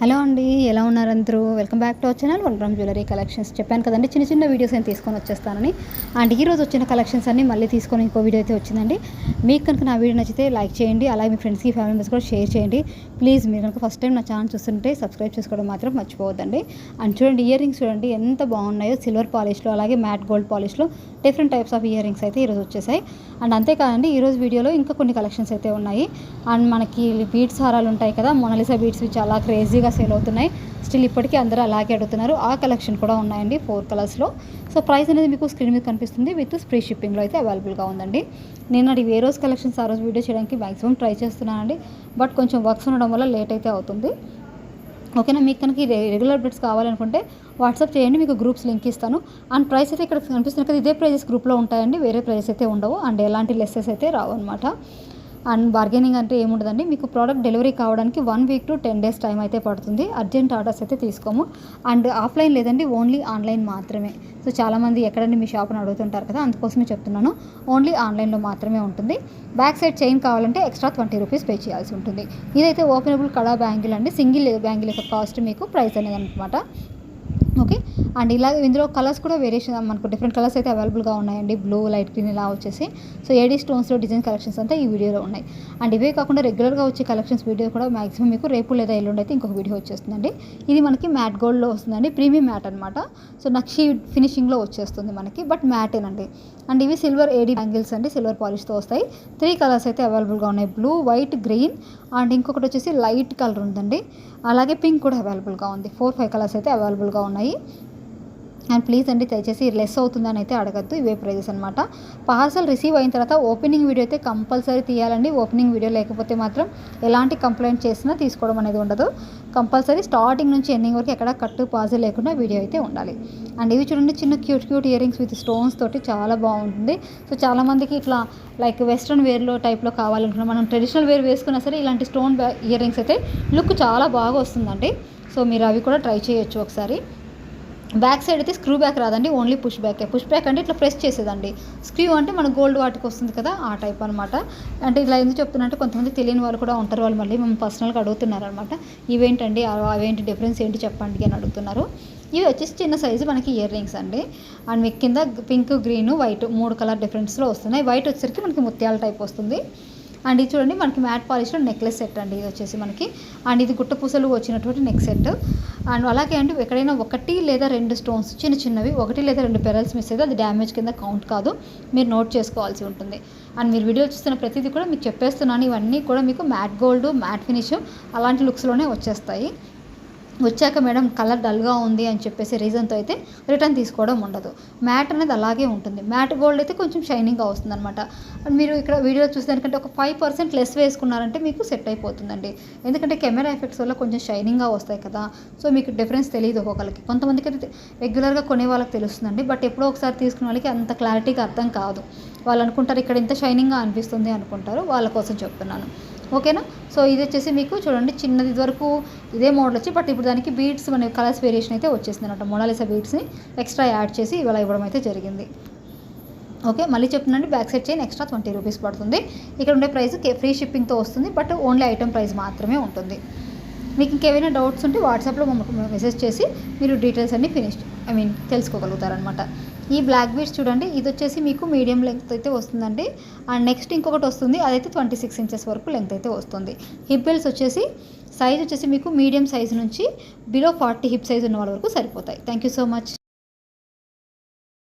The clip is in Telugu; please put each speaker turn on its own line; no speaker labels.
హలో అండి, ఎలా ఉన్నారు అందరూ? Welcome back to our channel one jewellery collections. చెప్పాను కదండి, చిన్న చిన్న వీడియోస్ నేను తీసుకొని వచ్చేస్తానని. అండ్ ఈరోజు వచ్చిన కలెక్షన్స్ అన్నీ మళ్ళీ తీసుకొని ఇంకో వీడియో అయితే వచ్చిందండి. మీకు కనుక నా వీడియో నచ్చితే లైక్ చేయండి, అలాగే మీ ఫ్రెండ్స్కి ఫ్యామిలీ మెంబర్స్ కూడా షేర్ చేయండి. ప్లీజ్ మీరు కనుక ఫస్ట్ టైం నా ఛానల్ చూస్తుంటే సబ్స్క్రైబ్ చేసుకోవడం మాత్రం మర్చిపోవద్దండి. అండ్ చూడండి, ఇయర్ రింగ్స్ చూడండి ఎంత బాగున్నాయో, సిల్వర్ పాలిష్లో అలాగే మ్యాట్ గోల్డ్ పాలిష్లో different types of earrings అయితే ఈరోజు వచ్చేసాయి. అండ్ అంతేకాదండి, ఈరోజు వీడియోలో ఇంకా కొన్ని కలెక్షన్స్ అయితే ఉన్నాయి. అండ్ మనకి బీడ్స్ హారాలు ఉంటాయి కదా, మొనాలిసా బీడ్స్ చాలా క్రేజీగా సేల్ అవుతున్నాయి. స్టిల్ ఇప్పటికీ అందరూ అలాగే అడుగుతున్నారు. ఆ కలెక్షన్ కూడా ఉన్నాయండి 4 కలర్స్లో. సో ప్రైస్ అనేది మీకు స్క్రీన్ మీద కనిపిస్తుంది. విత్ ఫ్రీ షిప్పింగ్లో అయితే అవైలబుల్గా ఉందండి. నేను అది ఏ రోజు కలెక్షన్స్ ఆ రోజు వీడియో చేయడానికి మ్యాక్సిమం ట్రై చేస్తున్నానండి. బట్ కొంచెం వర్క్స్ ఉండడం వల్ల లేట్ అయితే అవుతుంది. ఓకేనా? మీకు కనుక రెగ్యులర్ బిట్స్ కావాలనుకుంటే వాట్సాప్ చేయండి, మీకు గ్రూప్స్ లింక్ ఇస్తాను. అండ్ ప్రైస్ అయితే ఇక్కడ కనిపిస్తుంది కదా, ఇదే ప్రైజెస్ గ్రూప్లో ఉంటాయండి, వేరే ప్రైజెస్ అయితే ఉండవు. అండ్ ఎలాంటి లెస్సెస్ అయితే రావు అనమాట. అండ్ బార్గెనింగ్ అంటే ఏముండదండి. మీకు ప్రోడక్ట్ డెలివరీ కావడానికి 1 వీక్ to 10 days టైం అయితే పడుతుంది. అర్జెంట్ ఆర్డర్స్ అయితే తీసుకోము. అండ్ ఆఫ్లైన్ లేదండి, ఓన్లీ ఆన్లైన్ మాత్రమే. సో చాలామంది ఎక్కడండి మీ షాప్ అని అడుగుతుంటారు కదా, అందుకోసమే చెప్తున్నాను. ఓన్లీ ఆన్లైన్లో మాత్రమే ఉంటుంది. బ్యాక్ సైడ్ చైన్ కావాలంటే ఎక్స్ట్రా 20 రూపీస్ పే చేయాల్సి ఉంటుంది. ఇదైతే ఓపెనబుల్ కడా బ్యాంగిల్ అండి. సింగిల్ బ్యాంగిల్ యొక్క కాస్ట్ మీకు ప్రైస్ అనేది అనమాట. ఓకే. అండ్ ఇలా ఇందులో కలర్స్ కూడా వేరియేషన్, మనకు డిఫరెంట్ కలర్స్ అయితే అవైలబుల్గా ఉన్నాయండి. బ్లూ, లైట్ గ్రీన్ ఇలా వచ్చేసి. సో ఏడీ స్టోన్స్లో డిజైన్ కలెక్షన్స్ అంతా ఈ వీడియోలో ఉన్నాయి. అండ్ ఇవే కాకుండా రెగ్యులర్గా వచ్చే కలెక్షన్స్ వీడియో కూడా మాక్సిమం మీకు రేపు లేదా ఎల్లుండి అయితే ఇంకొక వీడియో వచ్చేస్తుందండి. ఇది మనకి మ్యాట్ గోల్డ్లో వస్తుందండి, ప్రీమియం మ్యాట్ అనమాట. సో నక్షి ఫినిషింగ్లో వచ్చేస్తుంది మనకి, బట్ మ్యాటేనండి. అండ్ ఇవి సిల్వర్ ఏడీ బ్యాంగిల్స్ అండి, సిల్వర్ పాలిష్తో వస్తాయి. 3 కలర్స్ అయితే అవైలబుల్గా ఉన్నాయి, బ్లూ, వైట్, గ్రీన్. అండ్ ఇంకొకటి వచ్చేసి లైట్ కలర్ ఉందండి, అలాగే పింక్ కూడా అవైలబుల్గా ఉంది. 4-5 కలర్స్ అయితే అవైలబుల్గా ఉన్నాయి. అండ్ ప్లీజ్ అండి, దయచేసి లెస్ అవుతుందని అయితే అడగద్దు, ఇవే ప్రైజెస్ అనమాట. పార్సల్ రిసీవ్ అయిన తర్వాత ఓపెనింగ్ వీడియో అయితే కంపల్సరీ తీయాలండి. ఓపెనింగ్ వీడియో లేకపోతే మాత్రం ఎలాంటి కంప్లైంట్ చేసినా తీసుకోవడం అనేది ఉండదు. కంపల్సరీ స్టార్టింగ్ నుంచి ఎండింగ్ వరకు ఎక్కడ కట్టు పాజు లేకుండా వీడియో అయితే ఉండాలి. అండ్ ఇవి చూడండి, చిన్న cute ear rings with stones తోటి చాలా బాగుంటుంది. సో చాలామందికి ఇట్లా లైక్ వెస్ట్రన్ వేర్లో టైప్లో కావాలనుకున్నా, మనం ట్రెడిషనల్ వేర్ వేసుకున్నా సరే ఇలాంటి స్టోన్ ఇయర్ రింగ్స్ అయితే లుక్ చాలా బాగా వస్తుందండి. సో మీరు అవి కూడా ట్రై చేయొచ్చు ఒకసారి. బ్యాక్ సైడ్ అయితే స్క్రూ బ్యాక్ రాదండి, ఓన్లీ పుష్ బ్యాకే. పుష్ బ్యాక్ అంటే ఇట్లా ప్రెస్ చేసేదండి. స్క్రూ అంటే మన గోల్డ్ వాటికి వస్తుంది కదా, ఆ టైప్ అనమాట. అంటే ఇలా ఎందుకు చెప్తున్నా అంటే కొంతమంది తెలియని వాళ్ళు కూడా ఉంటారు, వాళ్ళు మళ్ళీ మేము పర్సనల్గా అడుగుతున్నారు అనమాట. ఇవేంటండి, అవేంటి డిఫరెన్స్ ఏంటి చెప్పండి అని అడుగుతున్నారు. ఇవి వచ్చేసి చిన్న సైజు మనకి ఇయర్ రింగ్స్ అండి. అండ్ మీకు కింద పింక్, గ్రీన్, వైట్ 3 కలర్ డిఫరెన్స్లో వస్తున్నాయి. వైట్ వచ్చేసరికి మనకి ముత్యాల టైప్ వస్తుంది. అండ్ ఇది చూడండి, మనకి మ్యాట్ పాలిష్లో నెక్లెస్ సెట్ అండి ఇది వచ్చేసి మనకి. అండ్ ఇది గుట్ట పూసలు వచ్చినటువంటి నెక్ సెట్. అండ్ అలాగే అండి, ఎక్కడైనా 1 లేదా 2 స్టోన్స్ చిన్నవి 1 లేదా 2 పెరల్స్ మిస్ అయితే అది డ్యామేజ్ కింద కౌంట్ కాదు, మీరు నోట్ చేసుకోవాల్సి ఉంటుంది. అండ్ మీరు వీడియో చూస్తున్న ప్రతిదీ కూడా మీకు చెప్పేస్తున్నాను, ఇవన్నీ కూడా మీకు మ్యాట్ గోల్డ్, మ్యాట్ ఫినిష్ అలాంటి లుక్స్లోనే వచ్చేస్తాయి. వచ్చాక మేడం కలర్ డల్గా ఉంది అని చెప్పేసి రీజన్తో అయితే రిటర్న్ తీసుకోవడం ఉండదు. మ్యాట్ అనేది అలాగే ఉంటుంది. మ్యాట్ గోల్డ్ అయితే కొంచెం షైనింగ్గా వస్తుంది అనమాట. మీరు ఇక్కడ వీడియో చూసేదానికంటే ఒక 5% లెస్ వేసుకున్నారంటే మీకు సెట్ అయిపోతుందండి. ఎందుకంటే కెమెరా ఎఫెక్ట్స్ వల్ల కొంచెం షైనింగ్గా వస్తాయి కదా, సో మీకు డిఫరెన్స్ తెలియదు ఒక్కొక్కరికి. కొంతమందికి అయితే రెగ్యులర్గా కొనే వాళ్ళకి తెలుస్తుందండి, బట్ ఎప్పుడో ఒకసారి తీసుకునే వాళ్ళకి అంత క్లారిటీగా అర్థం కాదు. వాళ్ళు అనుకుంటారు ఇక్కడ ఇంత షైనింగ్గా అనిపిస్తుంది అనుకుంటారు, వాళ్ళ కోసం చెప్తున్నాను. ఓకేనా? సో ఇది వచ్చేసి మీకు చూడండి, చిన్నది వరకు ఇదే మోడల్ వచ్చి, బట్ ఇప్పుడు దానికి బీడ్స్ మన కలర్స్ వేరియేషన్ అయితే వచ్చేసింది అనమాట. మొనాలిసా బీడ్స్ని ఎక్స్ట్రా యాడ్ చేసి ఇవాళ ఇవ్వడం అయితే జరిగింది. ఓకే, మళ్ళీ చెప్తున్నాండి, back side chain extra 20 rupees పడుతుంది. ఇక్కడ ఉండే ప్రైస్ ఫ్రీ షిప్పింగ్తో వస్తుంది, బట్ ఓన్లీ ఐటమ్ ప్రైస్ మాత్రమే ఉంటుంది. మీకు ఇంకేమైనా డౌట్స్ ఉంటే వాట్సాప్లో మెసేజ్ చేసి మీరు డీటెయిల్స్ అన్నీ తెలుసుకోగలుగుతారనమాట. ఈ బ్లాక్ బీడ్స్ చూడండి, ఇది వచ్చేసి మీకు మీడియం లెంగ్త్ అయితే వస్తుందండి. అండ్ నెక్స్ట్ ఇంకొకటి వస్తుంది, అదైతే 26 ఇంచెస్ వరకు లెంగ్త్ అయితే వస్తుంది. హిప్ బెల్ట్స్ వచ్చేసి సైజ్ వచ్చేసి మీకు మీడియం సైజ్ నుంచి బిలో 40 హిప్ సైజ్ ఉన్న వాళ్ళ వరకు సరిపోతాయి. Thank you so much.